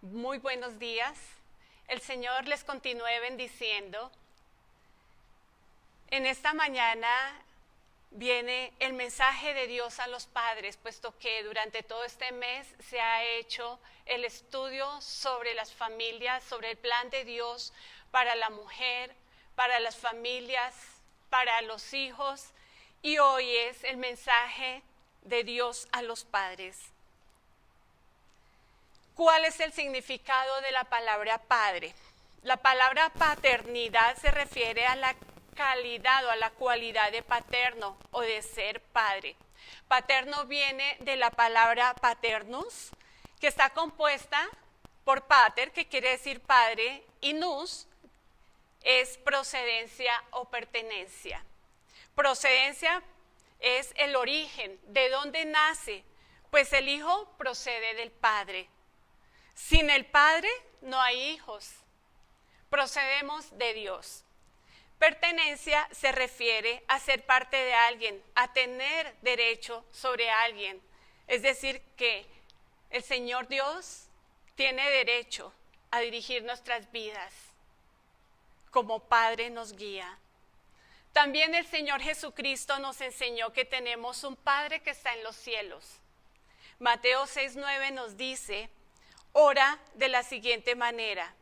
Muy buenos días. El Señor les continúe bendiciendo. En esta mañana viene el mensaje de Dios a los padres, puesto que durante todo este mes se ha hecho el estudio sobre las familias, sobre el plan de Dios para la mujer, para las familias, para los hijos, y hoy es el mensaje de Dios a los padres. ¿Cuál es el significado de la palabra padre? La palabra paternidad se refiere a la calidad o a la cualidad de paterno o de ser padre. Paterno viene de la palabra paternus, que está compuesta por pater, que quiere decir padre, y nous es procedencia o pertenencia. Procedencia es el origen, de dónde nace, pues el hijo procede del padre. Sin el Padre no hay hijos. Procedemos de Dios. Pertenencia se refiere a ser parte de alguien, a tener derecho sobre alguien. Es decir, que el Señor Dios tiene derecho a dirigir nuestras vidas. Como Padre nos guía. También el Señor Jesucristo nos enseñó que tenemos un Padre que está en los cielos. Mateo 6:9 nos dice: ora de la siguiente manera: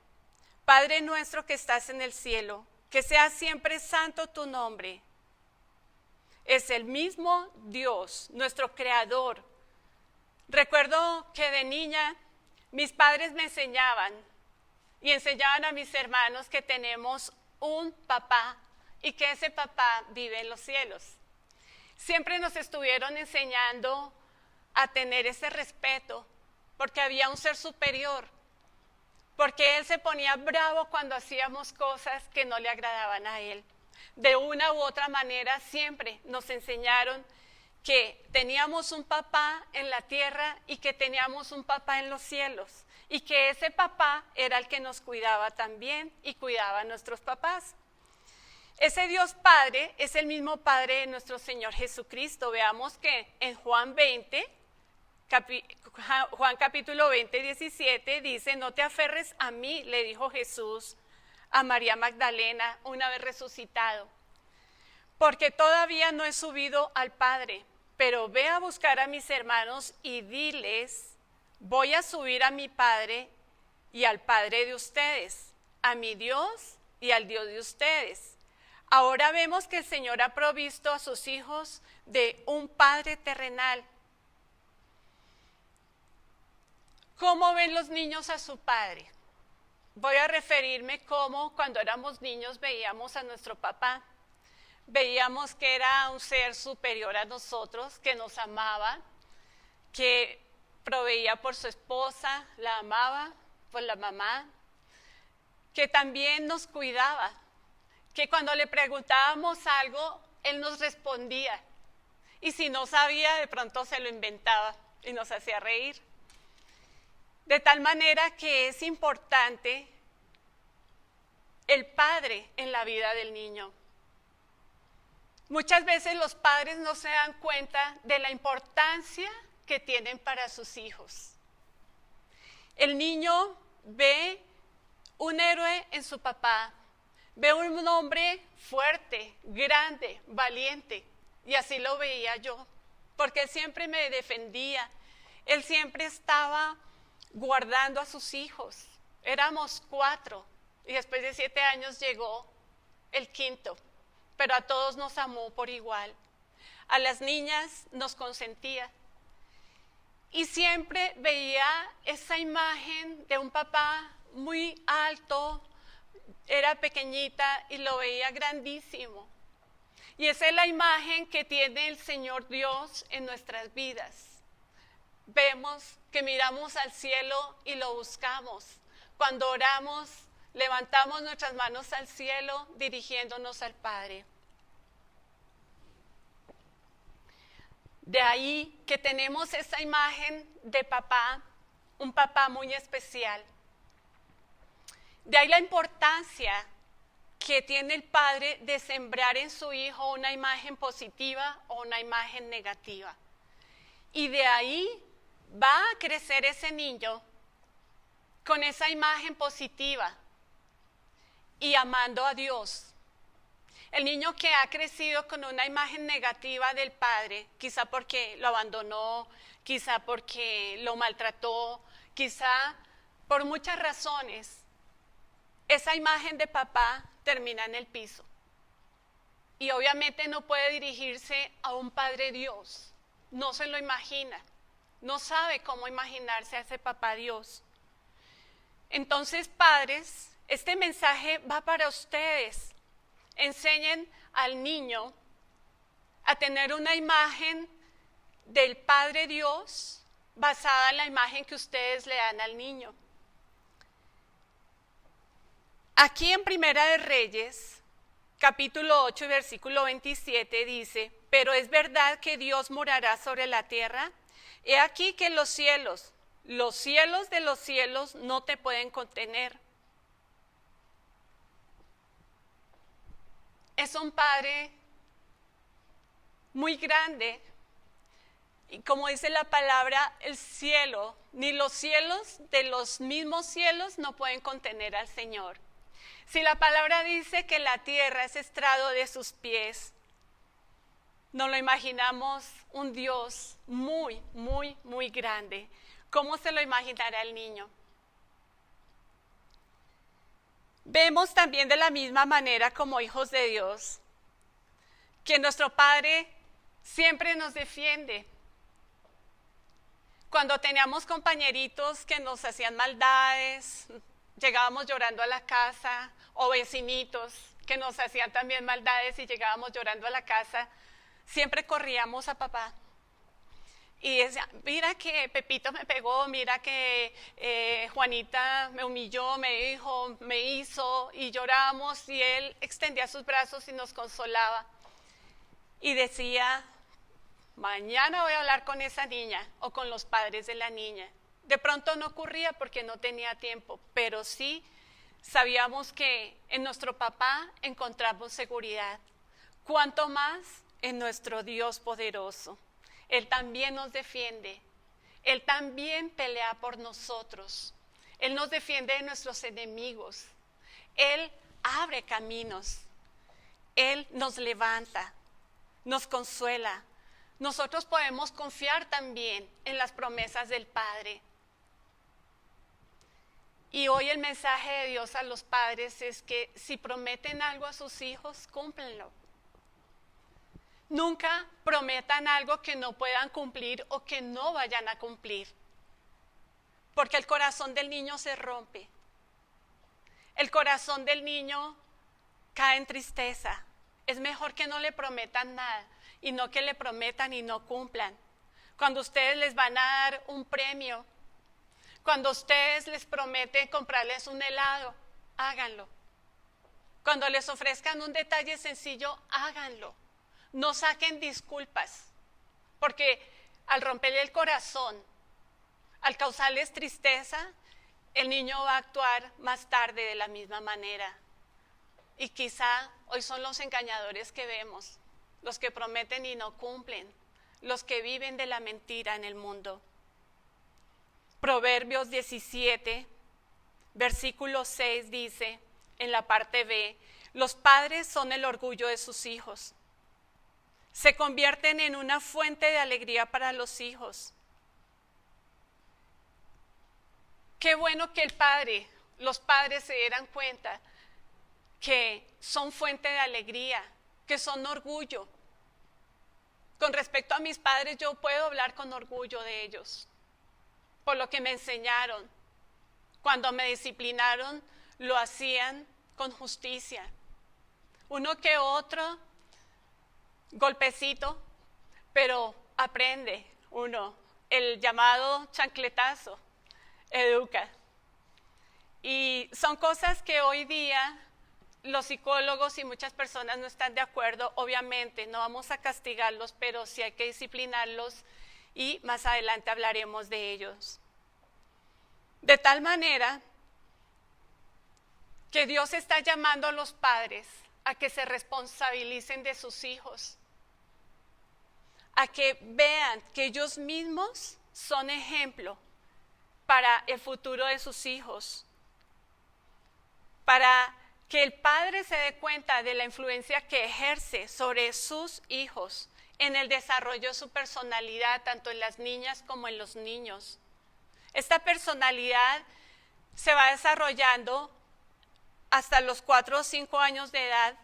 Padre nuestro que estás en el cielo, que sea siempre santo tu nombre. Es el mismo Dios, nuestro Creador. Recuerdo que de niña mis padres me enseñaban y enseñaban a mis hermanos que tenemos un papá y que ese papá vive en los cielos. Siempre nos estuvieron enseñando a tener ese respeto, porque había un ser superior, porque Él se ponía bravo cuando hacíamos cosas que no le agradaban a Él. De una u otra manera siempre nos enseñaron que teníamos un papá en la tierra y que teníamos un papá en los cielos, y que ese papá era el que nos cuidaba también y cuidaba a nuestros papás. Ese Dios Padre es el mismo Padre de nuestro Señor Jesucristo. Veamos que en Juan capítulo 20, 17 dice: no te aferres a mí, le dijo Jesús a María Magdalena una vez resucitado, porque todavía no he subido al Padre, pero ve a buscar a mis hermanos y diles: voy a subir a mi Padre y al Padre de ustedes, a mi Dios y al Dios de ustedes. Ahora vemos que el Señor ha provisto a sus hijos de un Padre terrenal. ¿Cómo ven los niños a su padre? Voy a referirme como cuando éramos niños veíamos a nuestro papá. Veíamos que era un ser superior a nosotros, que nos amaba, que proveía por su esposa, la amaba por la mamá, que también nos cuidaba, que cuando le preguntábamos algo, él nos respondía. Y si no sabía, de pronto se lo inventaba y nos hacía reír. De tal manera que es importante el padre en la vida del niño. Muchas veces los padres no se dan cuenta de la importancia que tienen para sus hijos. El niño ve un héroe en su papá, ve un hombre fuerte, grande, valiente, y así lo veía yo, porque él siempre me defendía, él siempre estaba guardando a sus hijos. Éramos 4 y después de 7 años llegó el 5º, pero a todos nos amó por igual. A las niñas nos consentía y siempre veía esa imagen de un papá muy alto, era pequeñita y lo veía grandísimo. Y esa es la imagen que tiene el Señor Dios en nuestras vidas. Vemos que miramos al cielo y lo buscamos. Cuando oramos, levantamos nuestras manos al cielo dirigiéndonos al Padre. De ahí que tenemos esa imagen de papá, un papá muy especial. De ahí la importancia que tiene el padre de sembrar en su hijo una imagen positiva o una imagen negativa. Y de ahí va a crecer ese niño con esa imagen positiva y amando a Dios. El niño que ha crecido con una imagen negativa del padre, quizá porque lo abandonó, quizá porque lo maltrató, quizá por muchas razones, esa imagen de papá termina en el piso. Y obviamente no puede dirigirse a un Padre Dios, no se lo imagina, no sabe cómo imaginarse a ese papá Dios. Entonces, padres, este mensaje va para ustedes. Enseñen al niño a tener una imagen del Padre Dios basada en la imagen que ustedes le dan al niño. Aquí en Primera de Reyes, capítulo 8, versículo 27 dice: pero es verdad que Dios morará sobre la tierra. He aquí que los cielos de los cielos no te pueden contener. Es un Padre muy grande. Y como dice la palabra, el cielo, ni los cielos de los mismos cielos no pueden contener al Señor. Si la palabra dice que la tierra es estrado de sus pies, nos lo imaginamos un Dios muy, muy, muy grande. ¿Cómo se lo imaginará el niño? Vemos también de la misma manera como hijos de Dios que nuestro Padre siempre nos defiende. Cuando teníamos compañeritos que nos hacían maldades, llegábamos llorando a la casa, o vecinitos que nos hacían también maldades y llegábamos llorando a la casa, siempre corríamos a papá. Y decía, mira que Pepito me pegó, mira que Juanita me humilló, me dijo, me hizo, y lloramos, y él extendía sus brazos y nos consolaba. Y decía, mañana voy a hablar con esa niña o con los padres de la niña. De pronto no ocurría porque no tenía tiempo, pero sí sabíamos que en nuestro papá encontramos seguridad. Cuanto más en nuestro Dios poderoso. Él también nos defiende. Él también pelea por nosotros. Él nos defiende de nuestros enemigos. Él abre caminos. Él nos levanta, nos consuela. Nosotros podemos confiar también en las promesas del Padre. Y hoy el mensaje de Dios a los padres es que si prometen algo a sus hijos, cúmplenlo. Nunca prometan algo que no puedan cumplir o que no vayan a cumplir, porque el corazón del niño se rompe. El corazón del niño cae en tristeza. Es mejor que no le prometan nada y no que le prometan y no cumplan. Cuando ustedes les van a dar un premio, cuando ustedes les prometen comprarles un helado, háganlo. Cuando les ofrezcan un detalle sencillo, háganlo. No saquen disculpas, porque al romperle el corazón, al causarles tristeza, el niño va a actuar más tarde de la misma manera. Y quizá hoy son los engañadores que vemos, los que prometen y no cumplen, los que viven de la mentira en el mundo. Proverbios 17, versículo 6 dice, en la parte B, los padres son el orgullo de sus hijos. Se convierten en una fuente de alegría para los hijos. Qué bueno que los padres se dieran cuenta que son fuente de alegría, que son orgullo. Con respecto a mis padres, yo puedo hablar con orgullo de ellos, por lo que me enseñaron. Cuando me disciplinaron, lo hacían con justicia. Uno que otro golpecito, pero aprende uno. El llamado chancletazo educa. Y son cosas que hoy día los psicólogos y muchas personas no están de acuerdo. Obviamente no vamos a castigarlos, pero sí hay que disciplinarlos y más adelante hablaremos de ellos. De tal manera que Dios está llamando a los padres a que se responsabilicen de sus hijos, a que vean que ellos mismos son ejemplo para el futuro de sus hijos, para que el padre se dé cuenta de la influencia que ejerce sobre sus hijos en el desarrollo de su personalidad, tanto en las niñas como en los niños. Esta personalidad se va desarrollando hasta los 4 o 5 años de edad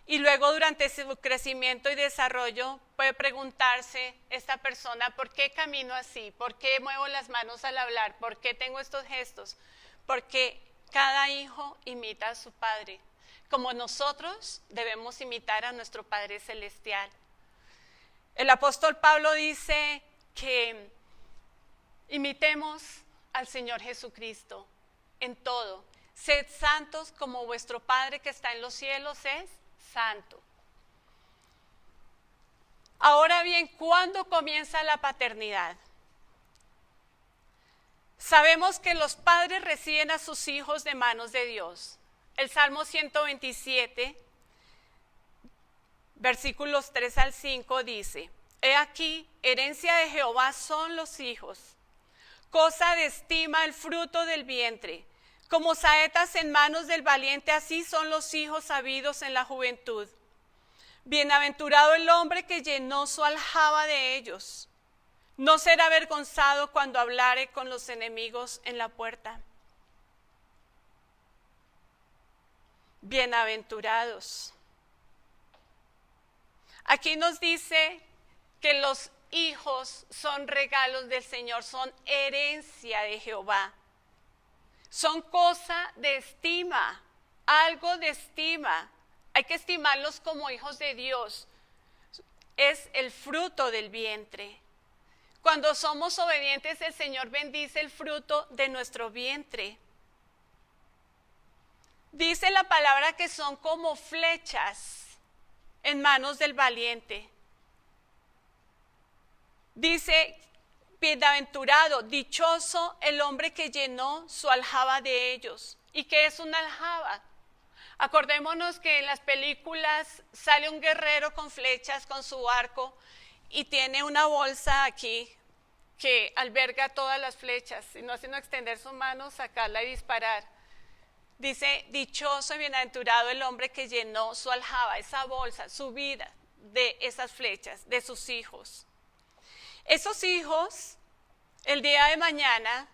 y luego durante su crecimiento y desarrollo puede preguntarse esta persona: ¿por qué camino así? ¿Por qué muevo las manos al hablar? ¿Por qué tengo estos gestos? Porque cada hijo imita a su padre, como nosotros debemos imitar a nuestro Padre Celestial. El apóstol Pablo dice que imitemos al Señor Jesucristo en todo. Sed santos como vuestro Padre que está en los cielos es santo. Ahora bien, ¿cuándo comienza la paternidad? Sabemos que los padres reciben a sus hijos de manos de Dios. El Salmo 127, versículos 3 al 5 dice: He aquí, herencia de Jehová son los hijos, cosa de estima el fruto del vientre. Como saetas en manos del valiente, así son los hijos habidos en la juventud. Bienaventurado el hombre que llenó su aljaba de ellos. No será avergonzado cuando hablare con los enemigos en la puerta. Bienaventurados. Aquí nos dice que los hijos son regalos del Señor, son herencia de Jehová. Son cosa de estima, algo de estima. Hay que estimarlos como hijos de Dios. Es el fruto del vientre. Cuando somos obedientes, el Señor bendice el fruto de nuestro vientre. Dice la palabra que son como flechas en manos del valiente. Dice: bienaventurado, dichoso el hombre que llenó su aljaba de ellos. ¿Y qué es una aljaba? Acordémonos que en las películas sale un guerrero con flechas, con su arco, y tiene una bolsa aquí que alberga todas las flechas, y no sino extender su mano, sacarla y disparar. Dice: dichoso y bienaventurado el hombre que llenó su aljaba, esa bolsa, su vida, de esas flechas, de sus hijos. Esos hijos, el día de mañana,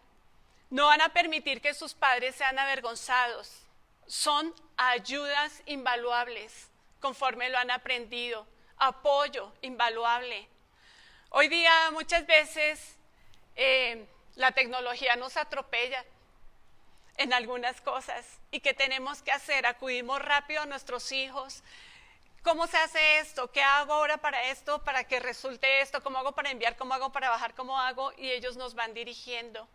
no van a permitir que sus padres sean avergonzados. Son ayudas invaluables, conforme lo han aprendido, apoyo invaluable. Hoy día muchas veces la tecnología nos atropella en algunas cosas. ¿Y qué tenemos que hacer? Acudimos rápido a nuestros hijos. ¿Cómo se hace esto? ¿Qué hago ahora para esto? ¿Para que resulte esto? ¿Cómo hago para enviar? ¿Cómo hago para bajar? ¿Cómo hago? Y ellos nos van dirigiendo.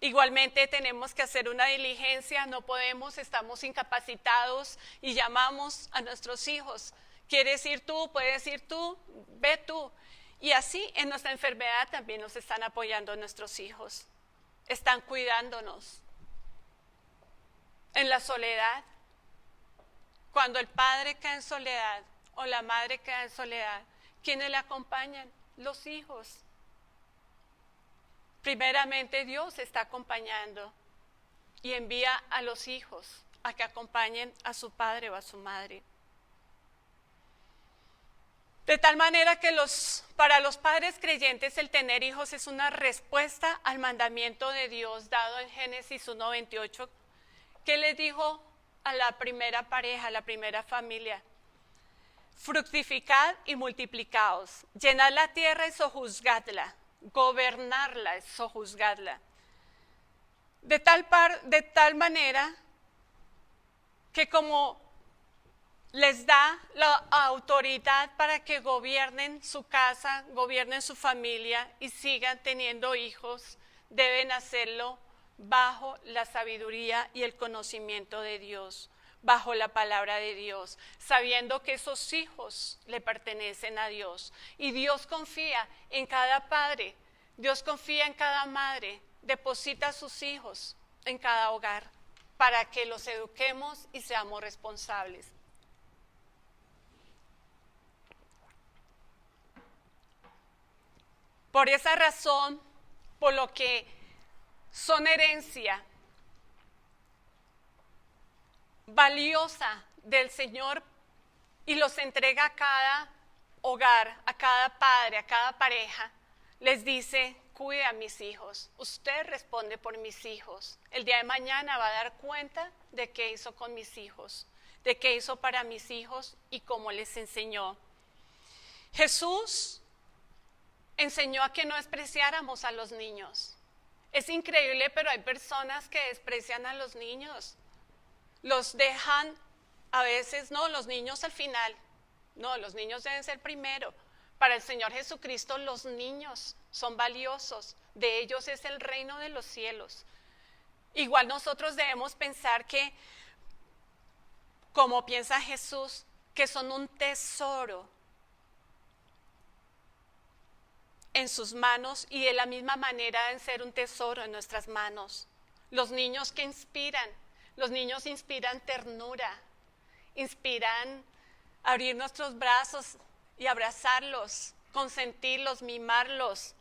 Igualmente tenemos que hacer una diligencia, no podemos, estamos incapacitados y llamamos a nuestros hijos. ¿Quieres ir tú? ¿Puedes ir tú? Ve tú. Y así en nuestra enfermedad también nos están apoyando nuestros hijos. Están cuidándonos. En la soledad, cuando el padre queda en soledad o la madre queda en soledad, ¿quiénes le acompañan? Los hijos. Primeramente Dios está acompañando y envía a los hijos a que acompañen a su padre o a su madre. De tal manera que para los padres creyentes el tener hijos es una respuesta al mandamiento de Dios dado en Génesis 1:28, que le dijo a la primera pareja, a la primera familia: fructificad y multiplicaos, llenad la tierra y sojuzgadla, gobernarla y sojuzgadla. De tal manera que como les da la autoridad para que gobiernen su casa, gobiernen su familia y sigan teniendo hijos, deben hacerlo bajo la sabiduría y el conocimiento de Dios, bajo la palabra de Dios, sabiendo que esos hijos le pertenecen a Dios. Y Dios confía en cada padre, Dios confía en cada madre, deposita a sus hijos en cada hogar para que los eduquemos y seamos responsables. Por esa razón, por lo que son herencia valiosa del Señor y los entrega a cada hogar, a cada padre, a cada pareja. Les dice: cuide a mis hijos, usted responde por mis hijos. El día de mañana va a dar cuenta de qué hizo con mis hijos, de qué hizo para mis hijos y cómo les enseñó. Jesús enseñó a que no despreciáramos a los niños. Es increíble, pero hay personas que desprecian a los niños. Los dejan a veces, no, los niños al final. No, los niños deben ser primero. Para el Señor Jesucristo los niños son valiosos. De ellos es el reino de los cielos. Igual nosotros debemos pensar que, como piensa Jesús, que son un tesoro en sus manos y de la misma manera deben ser un tesoro en nuestras manos. Los niños que inspiran, los niños inspiran ternura, inspiran abrir nuestros brazos y abrazarlos, consentirlos, mimarlos.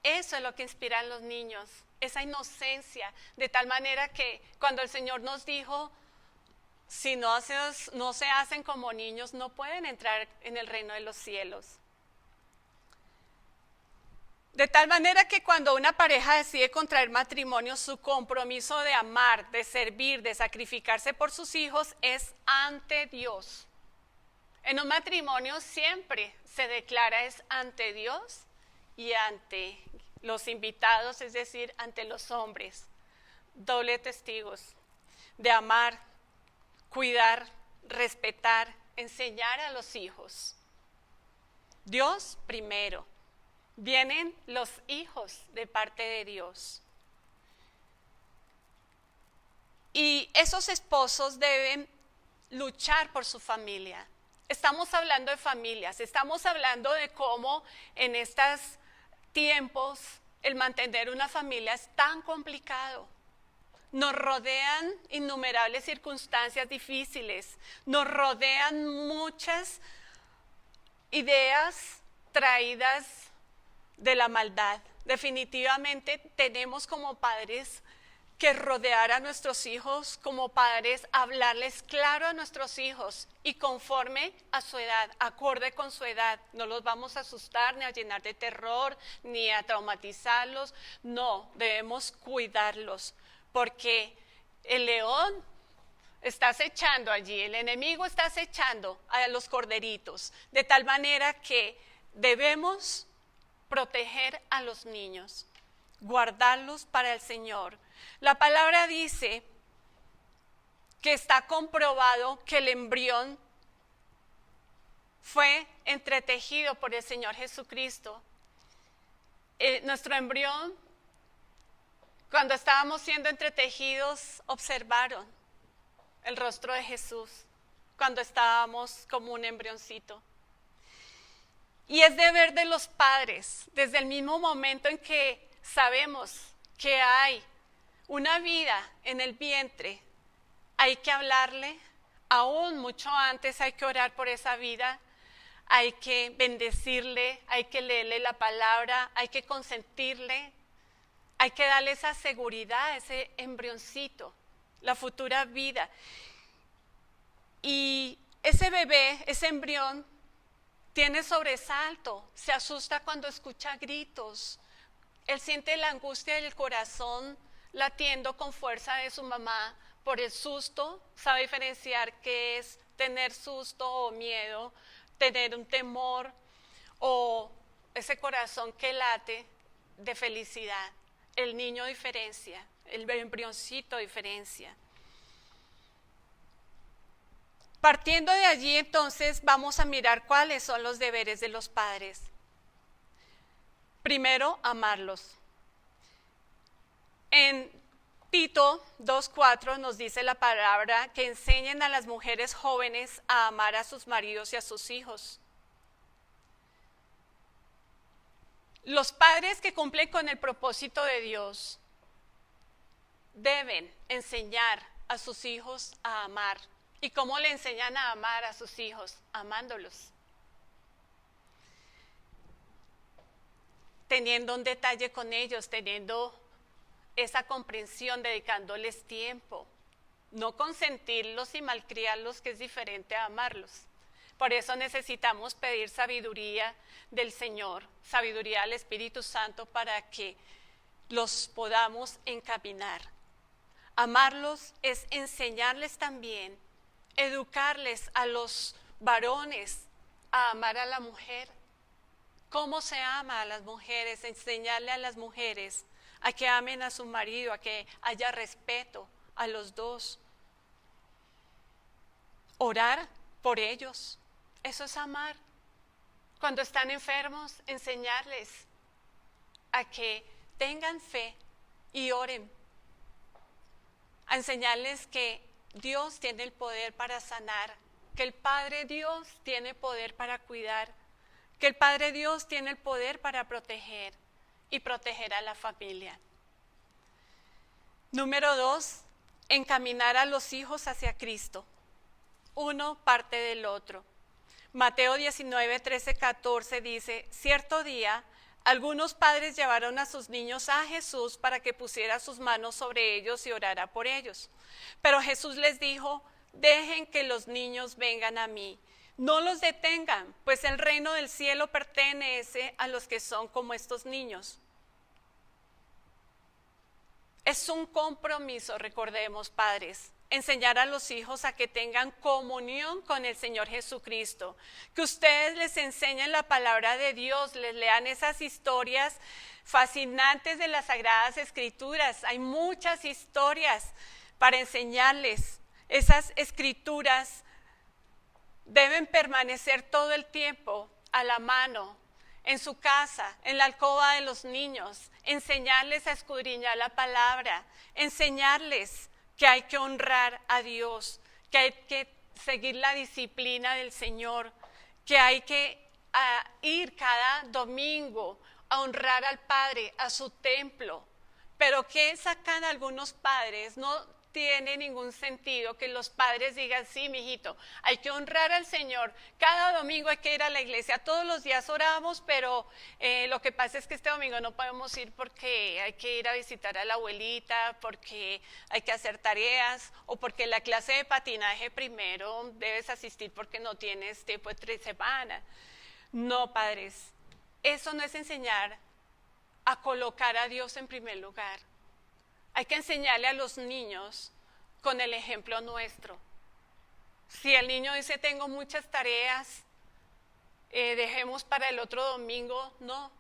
Eso es lo que inspiran los niños, esa inocencia, de tal manera que cuando el Señor nos dijo, si no se hacen como niños, no pueden entrar en el reino de los cielos. De tal manera que cuando una pareja decide contraer matrimonio, su compromiso de amar, de servir, de sacrificarse por sus hijos es ante Dios. En un matrimonio siempre se declara es ante Dios y ante los invitados, es decir, ante los hombres. Doble testigos de amar, cuidar, respetar, enseñar a los hijos. Dios primero. Vienen los hijos de parte de Dios. Y esos esposos deben luchar por su familia. Estamos hablando de familias, estamos hablando de cómo en estos tiempos el mantener una familia es tan complicado. Nos rodean innumerables circunstancias difíciles, nos rodean muchas ideas traídas de la maldad. Definitivamente tenemos como padres que rodear a nuestros hijos, como padres hablarles claro a nuestros hijos y conforme a su edad, acorde con su edad. No los vamos a asustar ni a llenar de terror ni a traumatizarlos. No, debemos cuidarlos porque el león está acechando allí, el enemigo está acechando a los corderitos, de tal manera que debemos proteger a los niños, guardarlos para el Señor. La palabra dice que está comprobado que el embrión fue entretejido por el Señor Jesucristo. Nuestro embrión, cuando estábamos siendo entretejidos, observaron el rostro de Jesús cuando estábamos como un embrioncito. Y es deber de los padres, desde el mismo momento en que sabemos que hay una vida en el vientre, hay que hablarle, aún mucho antes hay que orar por esa vida, hay que bendecirle, hay que leerle la palabra, hay que consentirle, hay que darle esa seguridad a ese embrioncito, la futura vida. Y ese bebé, ese embrión, tiene sobresalto, se asusta cuando escucha gritos. Él siente la angustia del corazón latiendo con fuerza de su mamá por el susto. Sabe diferenciar qué es tener susto o miedo, tener un temor o ese corazón que late de felicidad. El niño diferencia, el embrioncito diferencia. Partiendo de allí, entonces, vamos a mirar cuáles son los deberes de los padres. Primero, amarlos. En Tito 2:4 nos dice la palabra que enseñen a las mujeres jóvenes a amar a sus maridos y a sus hijos. Los padres que cumplen con el propósito de Dios deben enseñar a sus hijos a amar. ¿Y cómo le enseñan a amar a sus hijos? Amándolos. Teniendo un detalle con ellos, teniendo esa comprensión dedicándoles tiempo. No consentirlos y malcriarlos, que es diferente a amarlos. Por eso necesitamos pedir sabiduría del Señor, sabiduría al Espíritu Santo para que los podamos encaminar. Amarlos es enseñarles también, educarles a los varones a amar a la mujer. ¿Cómo se ama a las mujeres? Enseñarle a las mujeres a que amen a su marido, a que haya respeto a los dos. Orar por ellos, eso es amar. Cuando están enfermos, enseñarles a que tengan fe y oren. A enseñarles que Dios tiene el poder para sanar, que el Padre Dios tiene poder para cuidar, que el Padre Dios tiene el poder para proteger y proteger a la familia. Número 2, encaminar a los hijos hacia Cristo. Uno parte del otro. Mateo 19, 13, 14 dice: cierto día, algunos padres llevaron a sus niños a Jesús para que pusiera sus manos sobre ellos y orara por ellos. Pero Jesús les dijo: dejen que los niños vengan a mí. No los detengan, pues el reino del cielo pertenece a los que son como estos niños. Es un compromiso, recordemos, padres, enseñar a los hijos a que tengan comunión con el Señor Jesucristo, que ustedes les enseñen la palabra de Dios, les lean esas historias fascinantes de las Sagradas Escrituras. Hay muchas historias para enseñarles. Esas escrituras deben permanecer todo el tiempo a la mano, en su casa, en la alcoba de los niños, enseñarles a escudriñar la palabra, enseñarles que hay que honrar a Dios, que hay que seguir la disciplina del Señor, que hay que ir cada domingo a honrar al Padre, a su templo. Pero ¿qué sacan algunos padres? No tiene ningún sentido que los padres digan: sí, mijito, hay que honrar al Señor, cada domingo hay que ir a la iglesia, todos los días oramos, pero lo que pasa es que este domingo no podemos ir porque hay que ir a visitar a la abuelita, porque hay que hacer tareas, o porque la clase de patinaje primero debes asistir porque no tienes tiempo de 3 semanas. No, padres, eso no es enseñar a colocar a Dios en primer lugar. Hay que enseñarle a los niños con el ejemplo nuestro. Si el niño dice: tengo muchas tareas, dejemos para el otro domingo, no.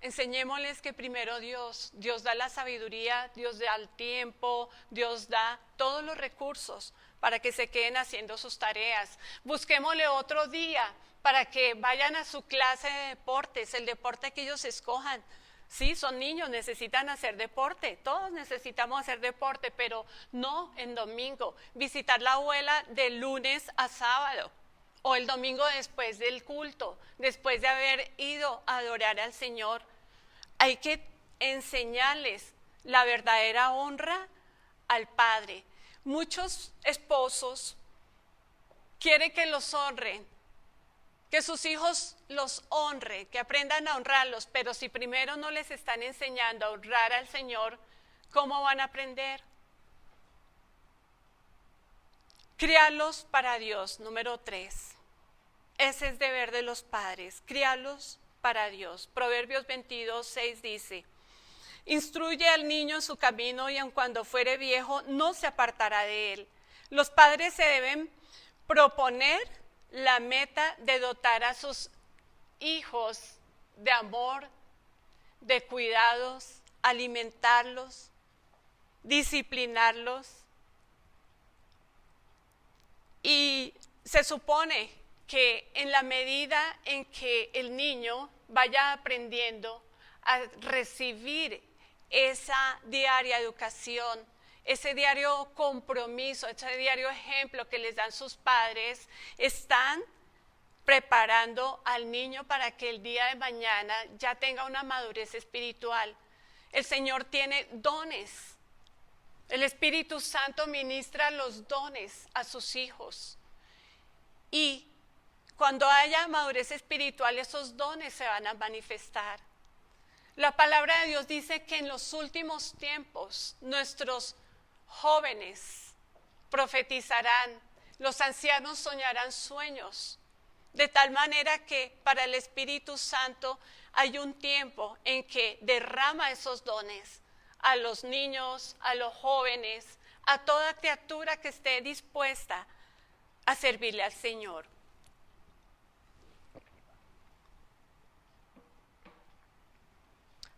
Enseñémosles que primero Dios da la sabiduría, Dios da el tiempo, Dios da todos los recursos para que se queden haciendo sus tareas. Busquémosle otro día para que vayan a su clase de deportes, el deporte que ellos escojan. Sí, son niños, necesitan hacer deporte, todos necesitamos hacer deporte, pero no en domingo. Visitar la abuela de lunes a sábado, o el domingo después del culto, después de haber ido a adorar al Señor. Hay que enseñarles la verdadera honra al Padre. Muchos esposos quieren que los honren, que sus hijos los honren, que aprendan a honrarlos, pero si primero no les están enseñando a honrar al Señor, ¿cómo van a aprender? Criarlos para Dios, número 3. Ese es deber de los padres, criarlos para Dios. Proverbios 22, 6 dice: instruye al niño en su camino y aun cuando fuere viejo no se apartará de él. Los padres se deben proponer la meta de dotar a sus hijos de amor, de cuidados, alimentarlos, disciplinarlos. Y se supone que en la medida en que el niño vaya aprendiendo a recibir esa diaria educación, ese diario compromiso, ese diario ejemplo que les dan sus padres, están preparando al niño para que el día de mañana ya tenga una madurez espiritual. El Señor tiene dones. El Espíritu Santo ministra los dones a sus hijos. Y cuando haya madurez espiritual, esos dones se van a manifestar. La palabra de Dios dice que en los últimos tiempos nuestros jóvenes profetizarán, los ancianos soñarán sueños, de tal manera que para el Espíritu Santo hay un tiempo en que derrama esos dones a los niños, a los jóvenes, a toda criatura que esté dispuesta a servirle al Señor.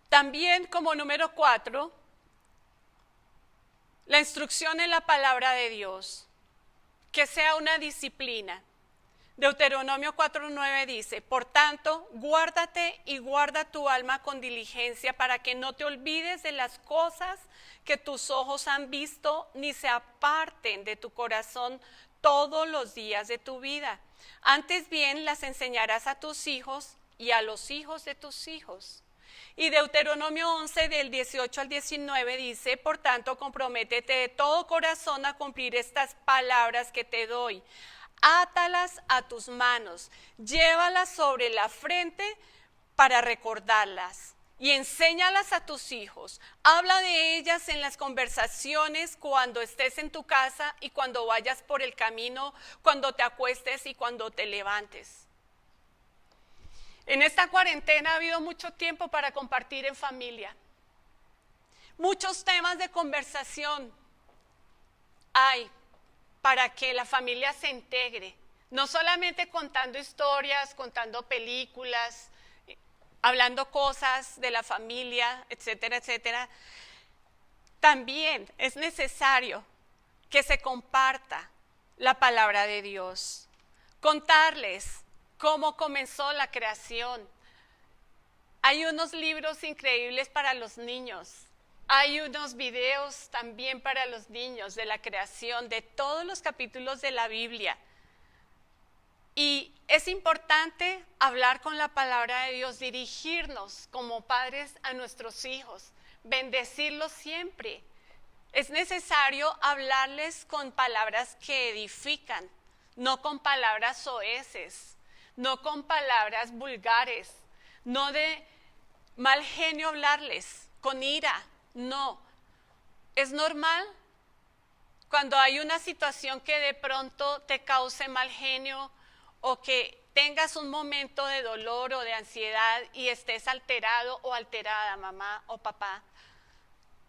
También como número 4, la instrucción en la palabra de Dios, que sea una disciplina. Deuteronomio 4:9 dice, por tanto, guárdate y guarda tu alma con diligencia para que no te olvides de las cosas que tus ojos han visto, ni se aparten de tu corazón todos los días de tu vida. Antes bien las enseñarás a tus hijos y a los hijos de tus hijos. Y Deuteronomio 11 del 18 al 19 dice, por tanto, comprométete de todo corazón a cumplir estas palabras que te doy. Átalas a tus manos, llévalas sobre la frente para recordarlas y enséñalas a tus hijos. Habla de ellas en las conversaciones cuando estés en tu casa y cuando vayas por el camino, cuando te acuestes y cuando te levantes. En esta cuarentena ha habido mucho tiempo para compartir en familia. Muchos temas de conversación hay para que la familia se integre, no solamente contando historias, contando películas, hablando cosas de la familia, etcétera, etcétera. También es necesario que se comparta la palabra de Dios, contarles cómo comenzó la creación. Hay unos libros increíbles para los niños. Hay unos videos también para los niños de la creación, de todos los capítulos de la Biblia. Y es importante hablar con la palabra de Dios, dirigirnos como padres a nuestros hijos, bendecirlos siempre. Es necesario hablarles con palabras que edifican, no con palabras soeces, no con palabras vulgares, no de mal genio hablarles, con ira. No, es normal cuando hay una situación que de pronto te cause mal genio o que tengas un momento de dolor o de ansiedad y estés alterado o alterada, mamá o papá.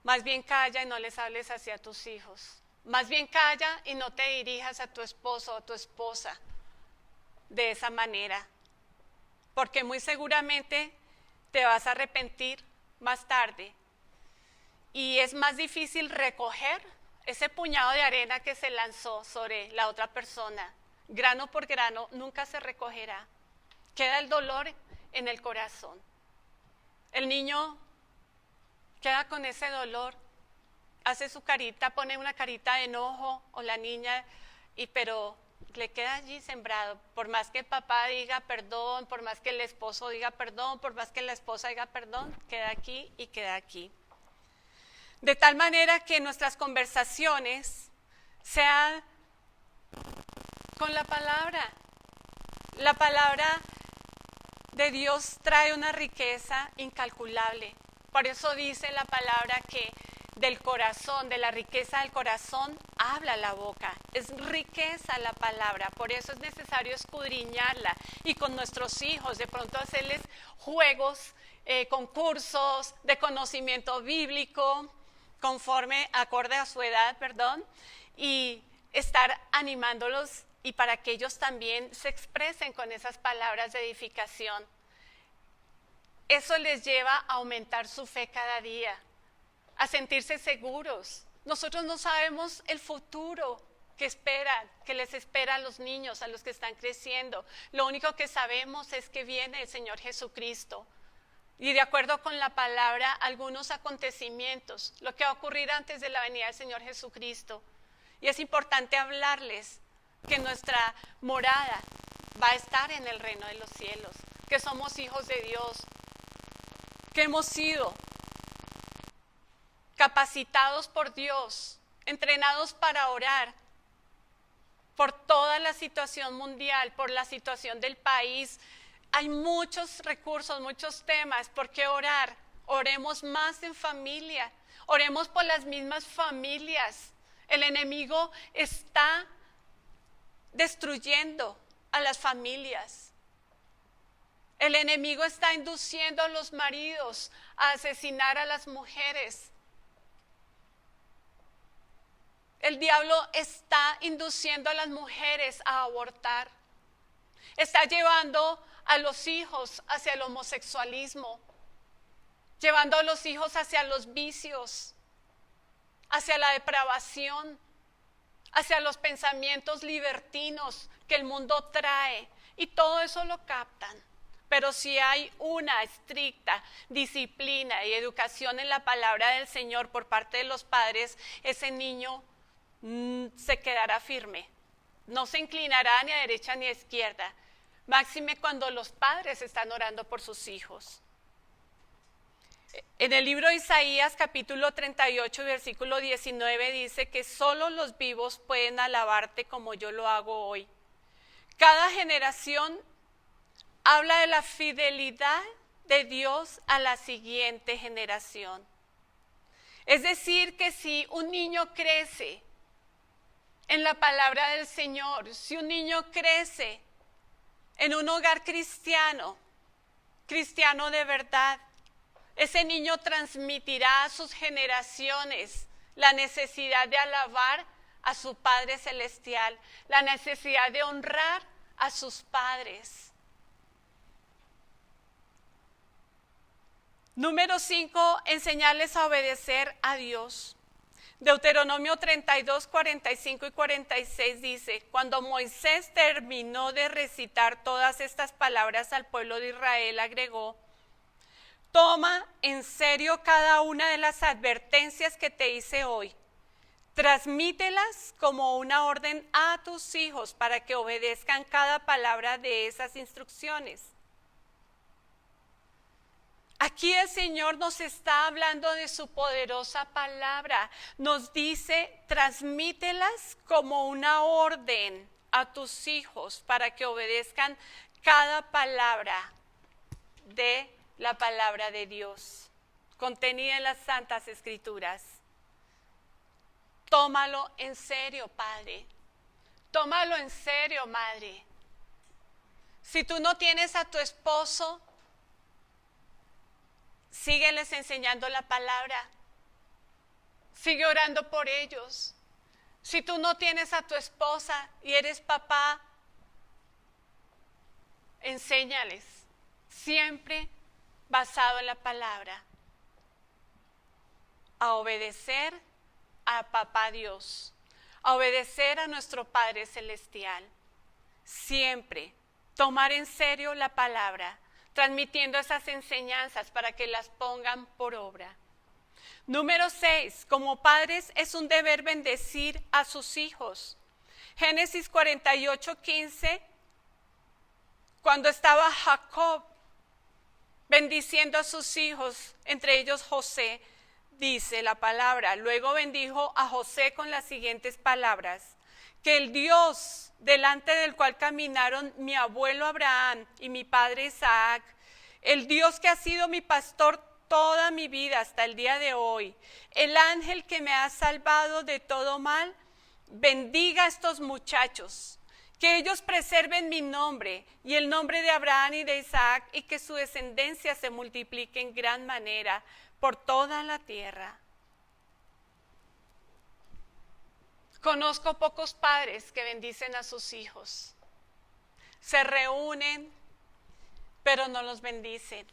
Más bien calla y no les hables así a tus hijos. Más bien calla y no te dirijas a tu esposo o a tu esposa de esa manera, porque muy seguramente te vas a arrepentir más tarde. Y es más difícil recoger ese puñado de arena que se lanzó sobre la otra persona. Grano por grano nunca se recogerá. Queda el dolor en el corazón. El niño queda con ese dolor, hace su carita, pone una carita de enojo, o la niña, pero le queda allí sembrado. Por más que el papá diga perdón, por más que el esposo diga perdón, por más que la esposa diga perdón, queda aquí y queda aquí. De tal manera que nuestras conversaciones sean con la palabra. La palabra de Dios trae una riqueza incalculable. Por eso dice la palabra que del corazón, de la riqueza del corazón, habla la boca. Es riqueza la palabra, por eso es necesario escudriñarla. Y con nuestros hijos, de pronto hacerles juegos, concursos de conocimiento bíblico, acorde a su edad, y estar animándolos y para que ellos también se expresen con esas palabras de edificación. Eso les lleva a aumentar su fe cada día, a sentirse seguros. Nosotros no sabemos el futuro que les espera a los niños, a los que están creciendo. Lo único que sabemos es que viene el Señor Jesucristo. Y de acuerdo con la palabra, algunos acontecimientos, lo que va a ocurrir antes de la venida del Señor Jesucristo. Y es importante hablarles que nuestra morada va a estar en el reino de los cielos, que somos hijos de Dios, que hemos sido capacitados por Dios, entrenados para orar por toda la situación mundial, por la situación del país. Hay muchos recursos, muchos temas por qué orar, Oremos más en familia. Oremos por las mismas familias. El enemigo está destruyendo a las familias. El enemigo está induciendo a los maridos a asesinar a las mujeres. El diablo está induciendo a las mujeres a abortar. Está llevando a los hijos hacia el homosexualismo, llevando a los hijos hacia los vicios, hacia la depravación, hacia los pensamientos libertinos que el mundo trae. Y todo eso lo captan. Pero si hay una estricta disciplina y educación en la palabra del Señor por parte de los padres, ese niño se quedará firme. No se inclinará ni a derecha ni a izquierda. Máxime cuando los padres están orando por sus hijos. En el libro de Isaías, capítulo 38, versículo 19, dice que solo los vivos pueden alabarte como yo lo hago hoy. Cada generación habla de la fidelidad de Dios a la siguiente generación. Es decir, que si un niño crece en la palabra del Señor, si un niño crece en un hogar cristiano, cristiano de verdad, ese niño transmitirá a sus generaciones la necesidad de alabar a su Padre Celestial, la necesidad de honrar a sus padres. Número 5, enseñarles a obedecer a Dios. Deuteronomio 32, 45 y 46 dice: cuando Moisés terminó de recitar todas estas palabras al pueblo de Israel, agregó: toma en serio cada una de las advertencias que te hice hoy. Transmítelas como una orden a tus hijos para que obedezcan cada palabra de esas instrucciones. Aquí el Señor nos está hablando de su poderosa palabra. Nos dice, transmítelas como una orden a tus hijos para que obedezcan cada palabra de la palabra de Dios, contenida en las Santas Escrituras. Tómalo en serio, Padre. Tómalo en serio, Madre. Si tú no tienes a tu esposo, sígueles enseñando la palabra. Sigue orando por ellos. Si tú no tienes a tu esposa y eres papá, enséñales. Siempre basado en la palabra. A obedecer a papá Dios. A obedecer a nuestro Padre Celestial. Siempre tomar en serio la palabra, transmitiendo esas enseñanzas para que las pongan por obra. Número 6, como padres es un deber bendecir a sus hijos. Génesis 48, 15, cuando estaba Jacob bendiciendo a sus hijos, entre ellos José, dice la palabra, luego bendijo a José con las siguientes palabras: que el Dios delante del cual caminaron mi abuelo Abraham y mi padre Isaac, el Dios que ha sido mi pastor toda mi vida hasta el día de hoy, el ángel que me ha salvado de todo mal, bendiga a estos muchachos, que ellos preserven mi nombre y el nombre de Abraham y de Isaac, y que su descendencia se multiplique en gran manera por toda la tierra. Conozco pocos padres que bendicen a sus hijos. Se reúnen, pero no los bendicen.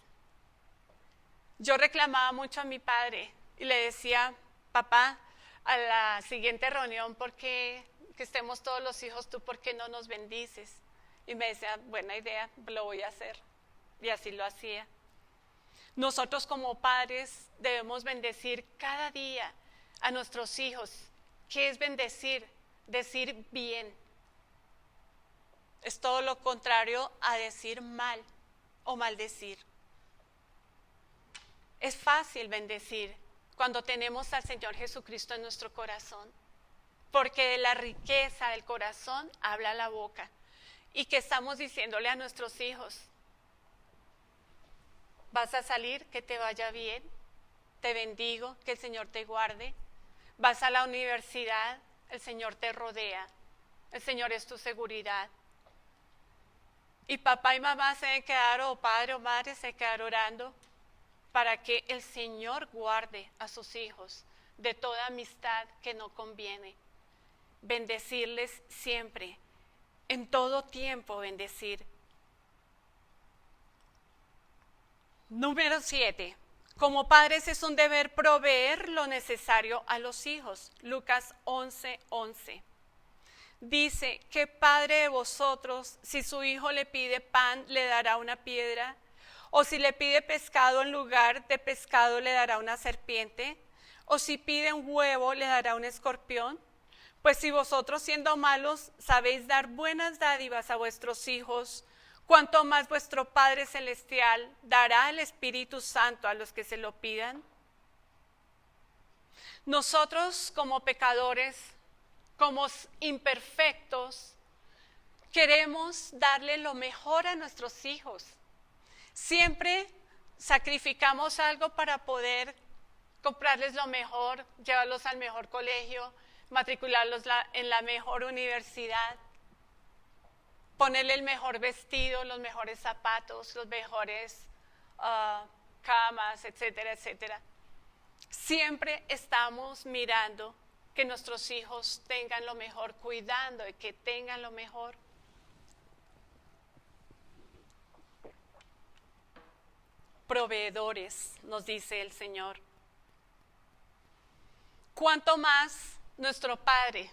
Yo reclamaba mucho a mi padre y le decía: papá, a la siguiente reunión, que estemos todos los hijos, ¿tú por qué no nos bendices? Y me decía: buena idea, lo voy a hacer. Y así lo hacía. Nosotros como padres debemos bendecir cada día a nuestros hijos. ¿Qué es bendecir? Decir bien. Es todo lo contrario a decir mal o maldecir. Es fácil bendecir cuando tenemos al Señor Jesucristo en nuestro corazón, porque de la riqueza del corazón habla la boca. ¿Y qué estamos diciéndole a nuestros hijos? Vas a salir, que te vaya bien. Te bendigo, que el Señor te guarde. Vas a la universidad, el Señor te rodea. El Señor es tu seguridad. Y papá y mamá se deben quedar, o padre o madre se deben quedar orando para que el Señor guarde a sus hijos de toda amistad que no conviene. Bendecirles siempre, en todo tiempo bendecir. Número 7. Como padres es un deber proveer lo necesario a los hijos. Lucas 11:11. Dice, ¿qué padre de vosotros, si su hijo le pide pan, le dará una piedra? ¿O si le pide pescado, en lugar de pescado le dará una serpiente? ¿O si pide un huevo, le dará un escorpión? Pues si vosotros, siendo malos, sabéis dar buenas dádivas a vuestros hijos, ¿cuánto más vuestro Padre Celestial dará el Espíritu Santo a los que se lo pidan? Nosotros, como pecadores, como imperfectos, queremos darle lo mejor a nuestros hijos. Siempre sacrificamos algo para poder comprarles lo mejor, llevarlos al mejor colegio, matricularlos en la mejor universidad, ponerle el mejor vestido, los mejores zapatos, los mejores camas, etcétera, etcétera. Siempre estamos mirando que nuestros hijos tengan lo mejor, cuidando de que tengan lo mejor. Proveedores, nos dice el Señor. Cuanto más nuestro Padre,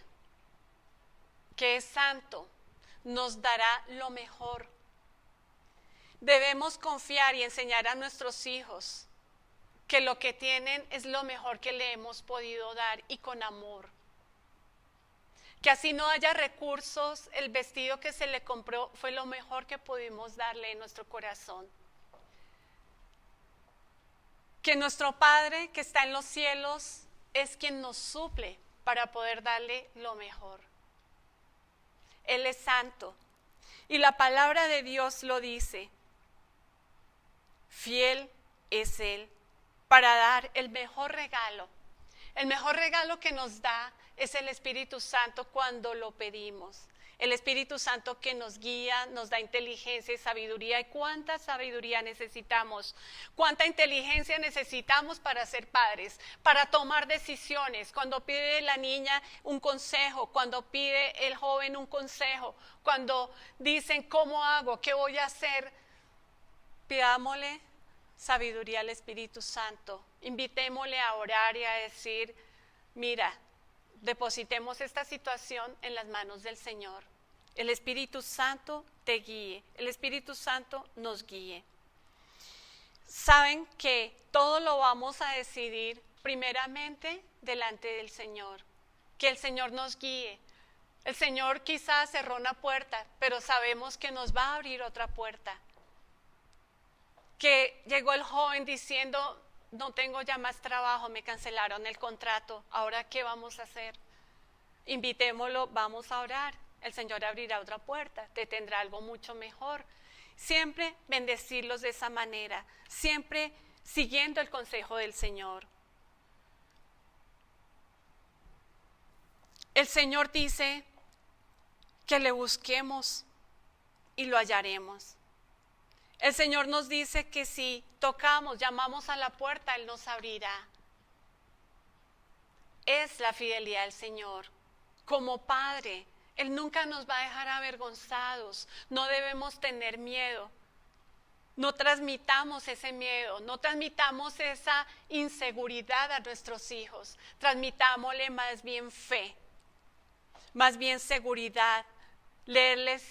que es santo, nos dará lo mejor. Debemos confiar y enseñar a nuestros hijos que lo que tienen es lo mejor que le hemos podido dar, y con amor. Que así no haya recursos, el vestido que se le compró fue lo mejor que pudimos darle en nuestro corazón. Que nuestro Padre que está en los cielos es quien nos suple para poder darle lo mejor. Él es santo y la palabra de Dios lo dice. Fiel es Él para dar el mejor regalo. El mejor regalo que nos da es el Espíritu Santo cuando lo pedimos. El Espíritu Santo que nos guía, nos da inteligencia y sabiduría. ¿Y cuánta sabiduría necesitamos? ¿Cuánta inteligencia necesitamos para ser padres? Para tomar decisiones. Cuando pide la niña un consejo, cuando pide el joven un consejo, cuando dicen ¿cómo hago? ¿Qué voy a hacer? Pidámosle sabiduría al Espíritu Santo. Invitémosle a orar y a decir, mira, depositemos esta situación en las manos del Señor. El Espíritu Santo te guíe, el Espíritu Santo nos guíe. Saben que todo lo vamos a decidir primeramente delante del Señor. Que el Señor nos guíe. El Señor quizás cerró una puerta, pero sabemos que nos va a abrir otra puerta. Que llegó el joven diciendo, no tengo ya más trabajo, me cancelaron el contrato, ¿ahora qué vamos a hacer? Invitémoslo, vamos a orar, el Señor abrirá otra puerta, te tendrá algo mucho mejor. Siempre bendecirlos de esa manera, siempre siguiendo el consejo del Señor. El Señor dice que le busquemos y lo hallaremos. El Señor nos dice que si tocamos, llamamos a la puerta, Él nos abrirá. Es la fidelidad del Señor. Como Padre, Él nunca nos va a dejar avergonzados. No debemos tener miedo. No transmitamos ese miedo, no transmitamos esa inseguridad a nuestros hijos. Transmitámosle más bien fe, más bien seguridad. Leerles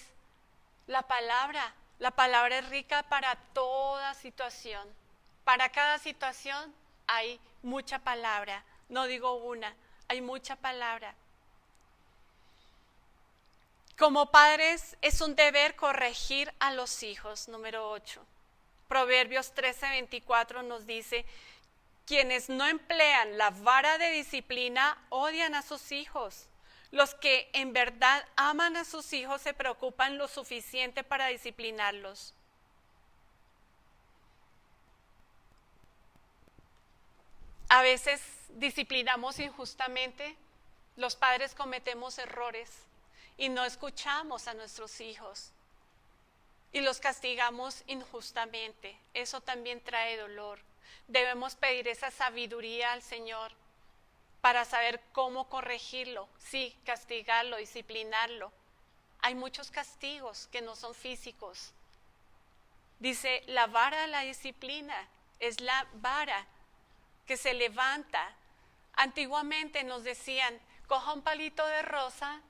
la palabra. La palabra es rica para toda situación. Para cada situación hay mucha palabra. No digo una, hay mucha palabra. Como padres es un deber corregir a los hijos. Número 8. Proverbios 13:24 nos dice, quienes no emplean la vara de disciplina odian a sus hijos. Los que en verdad aman a sus hijos se preocupan lo suficiente para disciplinarlos. A veces disciplinamos injustamente, los padres cometemos errores y no escuchamos a nuestros hijos y los castigamos injustamente. Eso también trae dolor. Debemos pedir esa sabiduría al Señor para saber cómo corregirlo, sí, castigarlo, disciplinarlo. Hay muchos castigos que no son físicos. Dice, la vara de la disciplina es la vara que se levanta. Antiguamente nos decían, coja un palito de rosa,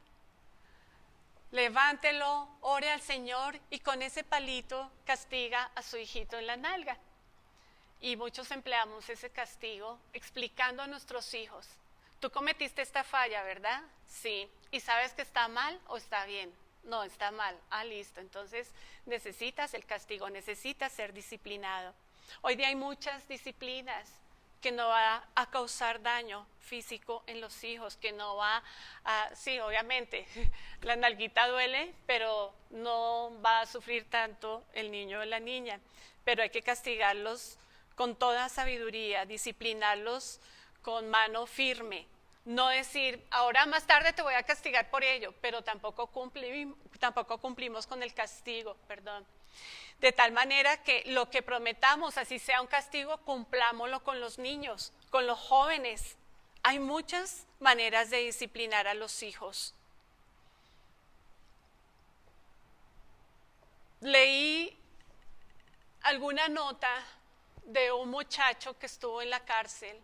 levántelo, ore al Señor y con ese palito castiga a su hijito en la nalga. Y muchos empleamos ese castigo explicando a nuestros hijos, tú cometiste esta falla, ¿verdad? Sí. ¿Y sabes que está mal o está bien? No, está mal. Ah, listo. Entonces necesitas el castigo, necesitas ser disciplinado. Hoy día hay muchas disciplinas que no va a causar daño físico en los hijos, que no va a, sí, obviamente, la nalguita duele, pero no va a sufrir tanto el niño o la niña. Pero hay que castigarlos con toda sabiduría, disciplinarlos con mano firme. No decir, ahora más tarde te voy a castigar por ello, pero tampoco cumplimos con el castigo, De tal manera que lo que prometamos, así sea un castigo, cumplámoslo con los niños, con los jóvenes. Hay muchas maneras de disciplinar a los hijos. Leí alguna nota de un muchacho que estuvo en la cárcel,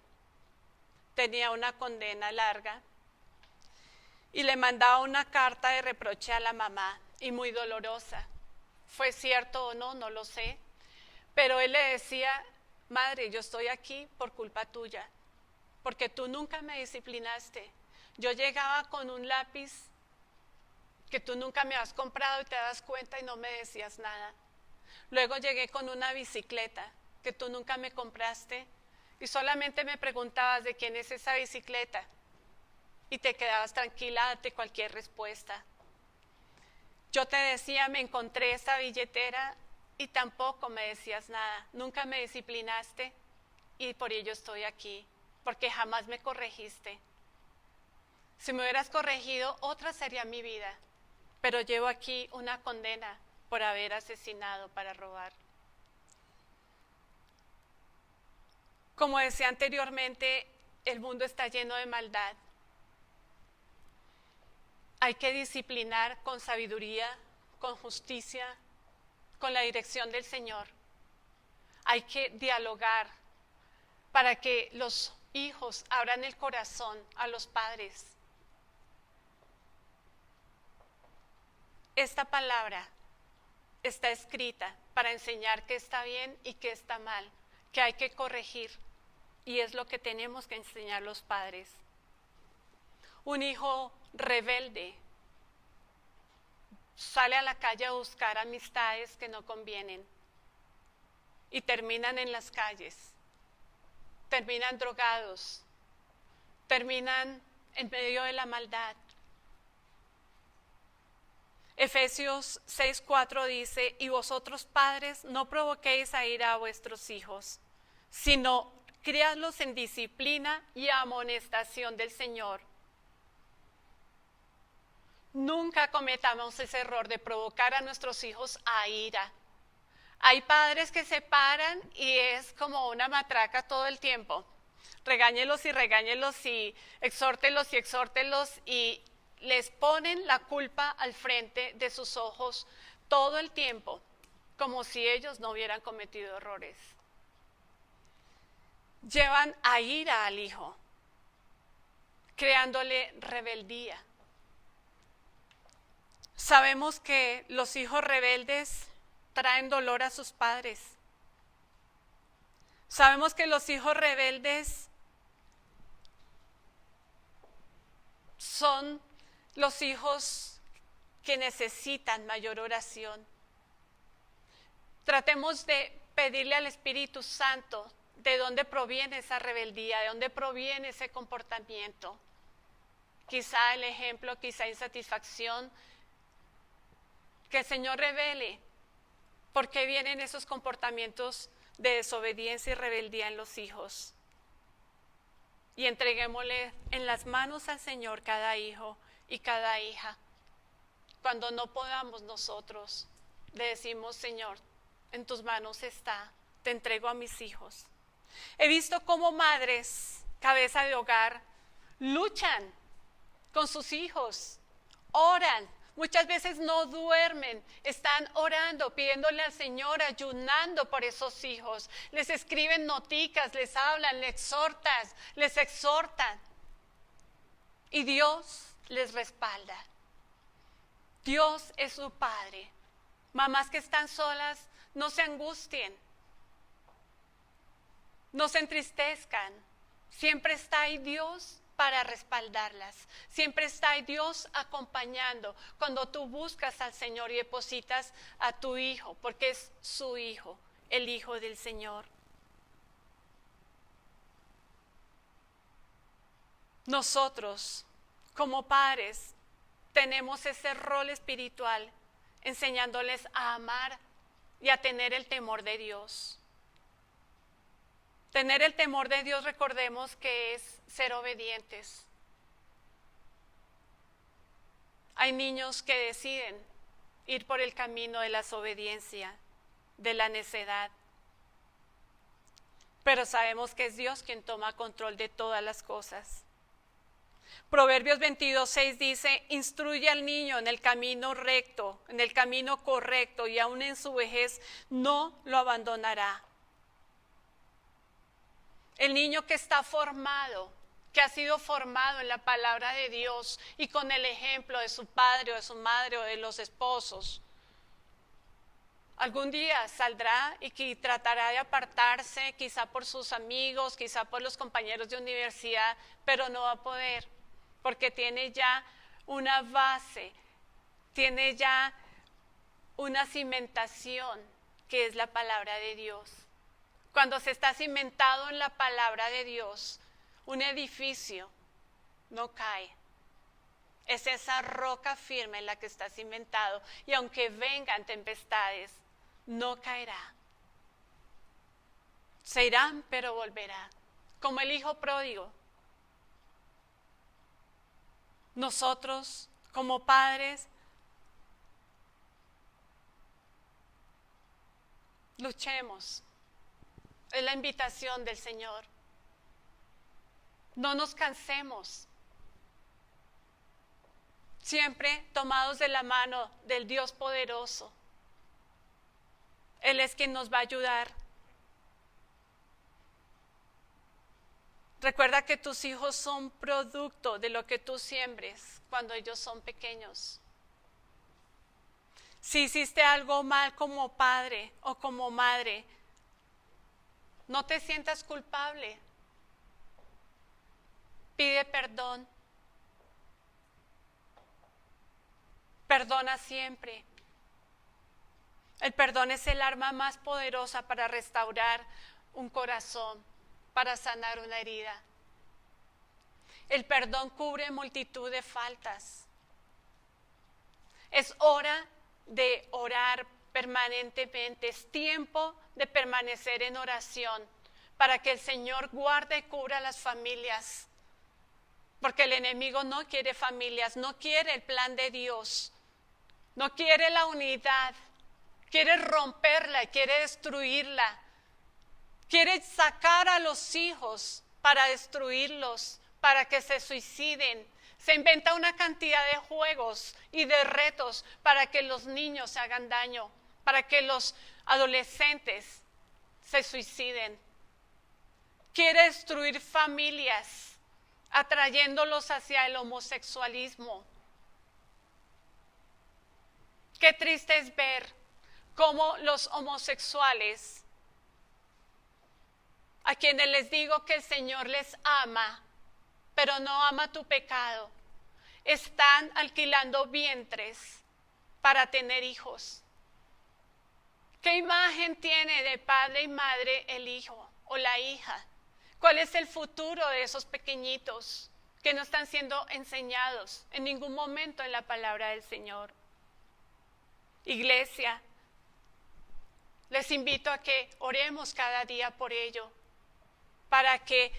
tenía una condena larga y le mandaba una carta de reproche a la mamá y muy dolorosa. ¿Fue cierto o no? No lo sé. Pero él le decía, madre, yo estoy aquí por culpa tuya, porque tú nunca me disciplinaste. Yo llegaba con un lápiz que tú nunca me has comprado y te das cuenta y no me decías nada. Luego llegué con una bicicleta que tú nunca me compraste y solamente me preguntabas de quién es esa bicicleta y te quedabas tranquila ante cualquier respuesta. Yo te decía, me encontré esta billetera y tampoco me decías nada. Nunca me disciplinaste y por ello estoy aquí, porque jamás me corregiste. Si me hubieras corregido, otra sería mi vida, pero llevo aquí una condena por haber asesinado para robar. Como decía anteriormente, el mundo está lleno de maldad. Hay que disciplinar con sabiduría, con justicia, con la dirección del Señor. Hay que dialogar para que los hijos abran el corazón a los padres. Esta palabra está escrita para enseñar qué está bien y qué está mal, que hay que corregir, y es lo que tenemos que enseñar los padres. Un hijo rebelde sale a la calle a buscar amistades que no convienen y terminan en las calles, terminan drogados, terminan en medio de la maldad. Efesios 6:4 dice, y vosotros padres no provoquéis a ira a vuestros hijos, sino criadlos en disciplina y amonestación del Señor. Nunca cometamos ese error de provocar a nuestros hijos a ira. Hay padres que se paran y es como una matraca todo el tiempo. Regáñelos y exhórtelos y les ponen la culpa al frente de sus ojos todo el tiempo, como si ellos no hubieran cometido errores. Llevan a ira al hijo, creándole rebeldía. Sabemos que los hijos rebeldes traen dolor a sus padres. Sabemos que los hijos rebeldes son los hijos que necesitan mayor oración. Tratemos de pedirle al Espíritu Santo de dónde proviene esa rebeldía, de dónde proviene ese comportamiento. Quizá el ejemplo, quizá insatisfacción. Que el Señor revele por qué vienen esos comportamientos de desobediencia y rebeldía en los hijos. y entreguémosle en las manos al Señor cada hijo y cada hija. Cuando no podamos nosotros, le decimos: Señor, en tus manos está, te entrego a mis hijos. He visto cómo madres, cabeza de hogar, luchan con sus hijos, oran, muchas veces no duermen, están orando, pidiéndole al Señor, ayunando por esos hijos. Les escriben noticas, les hablan, les exhortan. Y Dios les respalda. Dios es su Padre. Mamás que están solas, no se angustien, no se entristezcan. Siempre está ahí Dios para respaldarlas. Siempre está ahí Dios acompañando cuando tú buscas al Señor y depositas a tu hijo, porque es su hijo, el Hijo del Señor. Nosotros, como padres, tenemos ese rol espiritual, enseñándoles a amar y a tener el temor de Dios. Tener el temor de Dios, recordemos que es ser obedientes. Hay niños que deciden ir por el camino de la desobediencia, de la necedad. Pero sabemos que es Dios quien toma control de todas las cosas. Proverbios 22:6 dice: instruye al niño en el camino recto, en el camino correcto, y aún en su vejez no lo abandonará. El niño que está formado, que ha sido formado en la palabra de Dios y con el ejemplo de su padre o de su madre o de los esposos, algún día saldrá y tratará de apartarse, quizá por sus amigos, quizá por los compañeros de universidad, pero no va a poder, porque tiene ya una base, tiene ya una cimentación que es la palabra de Dios. Cuando se está cimentado en la palabra de Dios, un edificio no cae. Es esa roca firme en la que está cimentado, y aunque vengan tempestades, no caerá. Se irán, pero volverá, como el hijo pródigo. Nosotros, como padres, luchemos. Es la invitación del Señor. No nos cansemos. Siempre tomados de la mano del Dios poderoso. Él es quien nos va a ayudar. Recuerda que tus hijos son producto de lo que tú siembres cuando ellos son pequeños. Si hiciste algo mal como padre o como madre, no te sientas culpable. Pide perdón. Perdona siempre. El perdón es el arma más poderosa para restaurar un corazón, para sanar una herida. El perdón cubre multitud de faltas. Es hora de orar permanentemente, es tiempo de permanecer en oración para que el Señor guarde y cubra las familias, porque el enemigo no quiere familias, no quiere el plan de Dios, no quiere la unidad, quiere romperla, quiere destruirla, quiere sacar a los hijos para destruirlos, para que se suiciden. Se inventa una cantidad de juegos y de retos para que los niños se hagan daño, para que los adolescentes se suiciden. Quiere destruir familias, atrayéndolos hacia el homosexualismo. Qué triste es ver cómo los homosexuales, a quienes les digo que el Señor les ama, pero no ama tu pecado, están alquilando vientres para tener hijos. ¿Qué imagen tiene de padre y madre el hijo o la hija? ¿Cuál es el futuro de esos pequeñitos que no están siendo enseñados en ningún momento en la palabra del Señor? Iglesia, les invito a que oremos cada día por ello, para que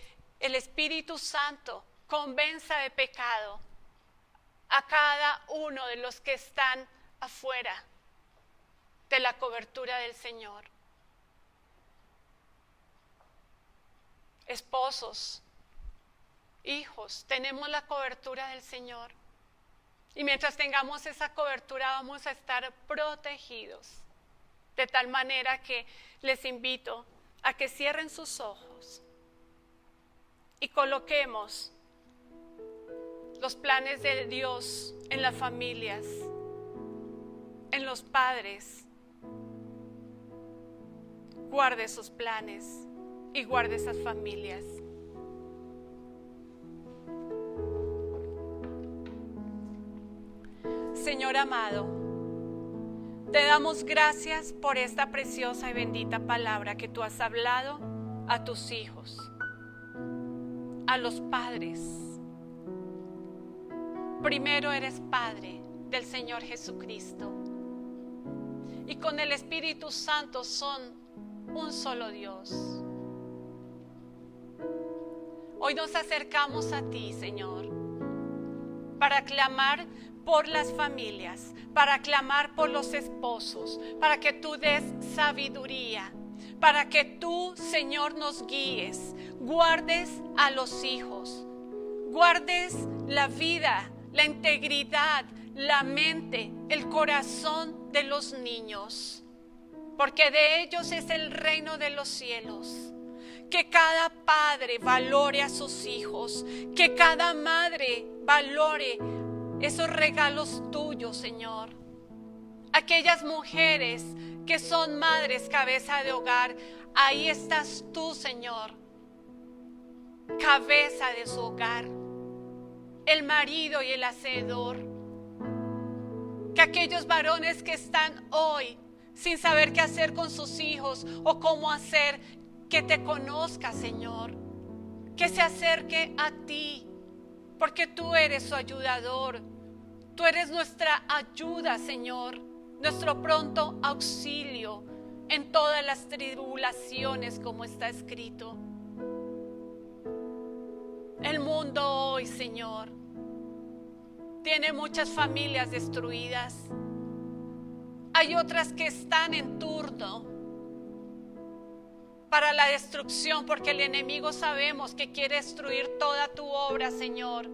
el Espíritu Santo convenza de pecado a cada uno de los que están afuera de la cobertura del Señor. Esposos, hijos, tenemos la cobertura del Señor. Y mientras tengamos esa cobertura vamos a estar protegidos. De tal manera que les invito a que cierren sus ojos y coloquemos los planes de Dios en las familias, en los padres. Guarde esos planes y guarde esas familias. Señor amado, te damos gracias por esta preciosa y bendita palabra que tú has hablado a tus hijos, a los padres. Primero eres Padre del Señor Jesucristo y con el Espíritu Santo son un solo Dios. Hoy nos acercamos a ti, Señor, para clamar por las familias, para clamar por los esposos, para que tú des sabiduría, para que tú, Señor, nos guíes, guardes a los hijos, guardes la vida, la integridad, la mente, el corazón de los niños, porque de ellos es el reino de los cielos. Que cada padre valore a sus hijos, que cada madre valore esos regalos tuyos, Señor. Aquellas mujeres que son madres, cabeza de hogar, ahí estás tú, Señor, cabeza de su hogar, el marido y el hacedor. Que aquellos varones que están hoy sin saber qué hacer con sus hijos o cómo hacer, que te conozca, Señor, que se acerque a ti, porque tú eres su ayudador. Tú eres nuestra ayuda, Señor, nuestro pronto auxilio en todas las tribulaciones, como está escrito. El mundo hoy, Señor, tiene muchas familias destruidas. Hay otras que están en turno para la destrucción, porque el enemigo sabemos que quiere destruir toda tu obra, Señor.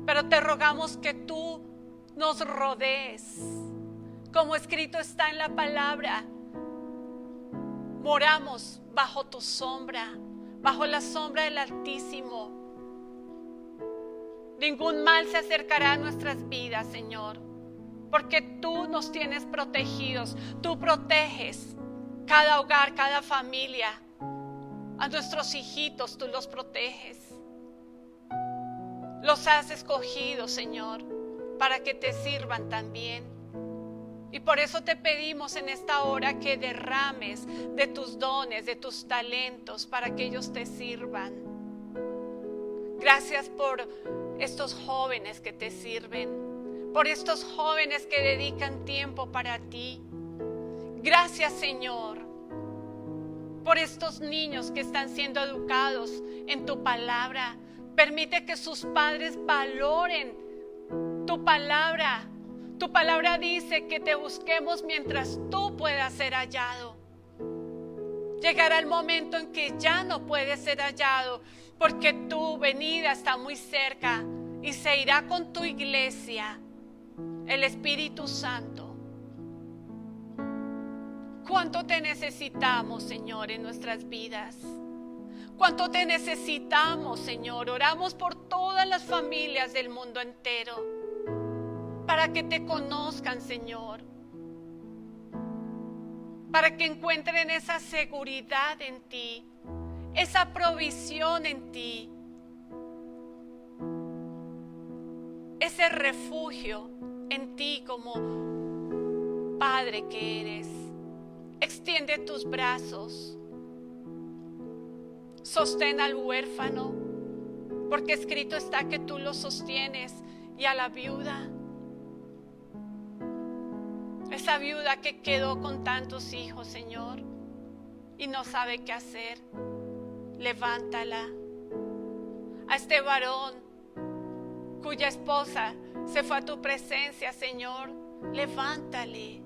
Pero te rogamos que tú nos rodees, como escrito está en la palabra. Moramos bajo tu sombra, bajo la sombra del Altísimo. Ningún mal se acercará a nuestras vidas, Señor, porque tú nos tienes protegidos. Tú proteges cada hogar, cada familia. A nuestros hijitos tú los proteges. Los has escogido, Señor, para que te sirvan también. Y por eso te pedimos en esta hora que derrames de tus dones, de tus talentos, para que ellos te sirvan. Gracias por estos jóvenes que te sirven, por estos jóvenes que dedican tiempo para ti. Gracias, Señor, por estos niños que están siendo educados en tu palabra. Permite que sus padres valoren tu palabra. Tu palabra dice que te busquemos mientras tú puedas ser hallado. Llegará el momento en que ya no puedes ser hallado, porque tu venida está muy cerca y se irá con tu iglesia, el Espíritu Santo. ¿Cuánto te necesitamos, Señor, en nuestras vidas? ¿Cuánto te necesitamos, Señor? Oramos por todas las familias del mundo entero, para que te conozcan, Señor, para que encuentren esa seguridad en ti, esa provisión en ti, ese refugio en ti como Padre que eres. Extiende tus brazos, sostén al huérfano, porque escrito está que tú lo sostienes, y a la viuda. Esa viuda que quedó con tantos hijos, Señor, y no sabe qué hacer, levántala, a este varón cuya esposa se fue a tu presencia, Señor. Levántale.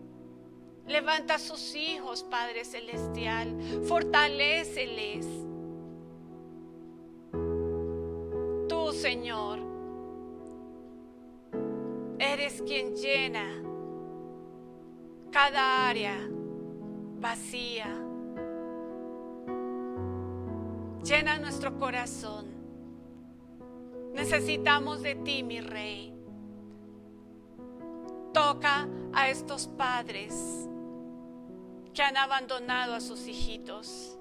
Levanta a sus hijos, Padre Celestial. Fortaléceles. Tú, Señor, eres quien llena cada área vacía. Llena nuestro corazón. Necesitamos de ti, mi Rey. Toca a estos padres que han abandonado a sus hijitos.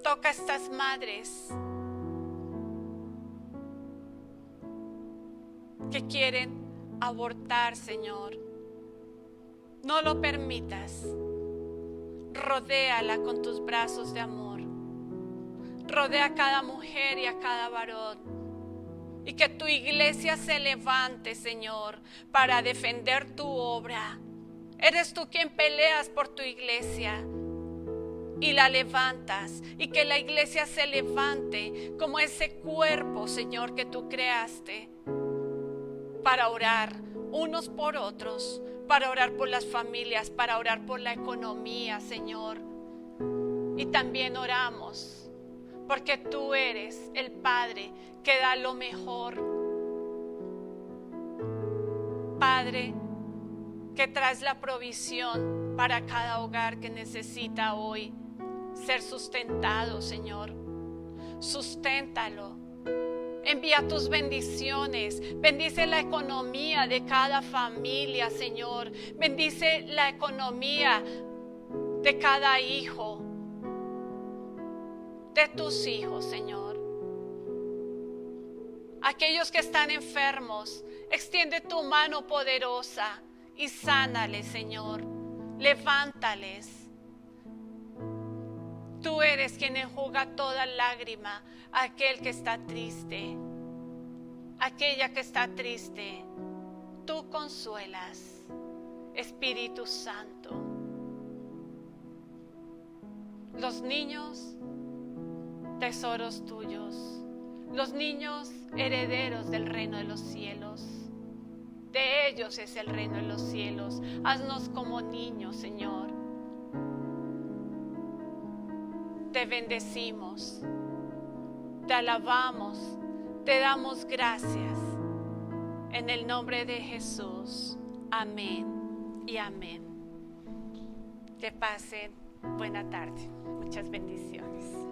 Toca a estas madres que quieren abortar, Señor. No lo permitas. Rodéala con tus brazos de amor. Rodea a cada mujer y a cada varón. Y que tu iglesia se levante, Señor, para defender tu obra. Eres tú quien peleas por tu iglesia y la levantas. Y que la iglesia se levante como ese cuerpo, Señor, que tú creaste para orar unos por otros, para orar por las familias, para orar por la economía, Señor. Y también oramos porque tú eres el Padre que da lo mejor. Padre, que traes la provisión para cada hogar que necesita hoy ser sustentado, Señor. Susténtalo. Envía tus bendiciones. Bendice la economía de cada familia, Señor. Bendice la economía de cada hijo, de tus hijos, Señor. Aquellos que están enfermos, extiende tu mano poderosa y sánales, Señor. Levántales. Tú eres quien enjuga toda lágrima a aquel que está triste. Aquella que está triste, tú consuelas, Espíritu Santo. Los niños, tesoros tuyos. Los niños, herederos del reino de los cielos. De ellos es el reino de los cielos. Haznos como niños, Señor. Te bendecimos, te alabamos, te damos gracias. En el nombre de Jesús. Amén y amén. Que pasen buena tarde. Muchas bendiciones.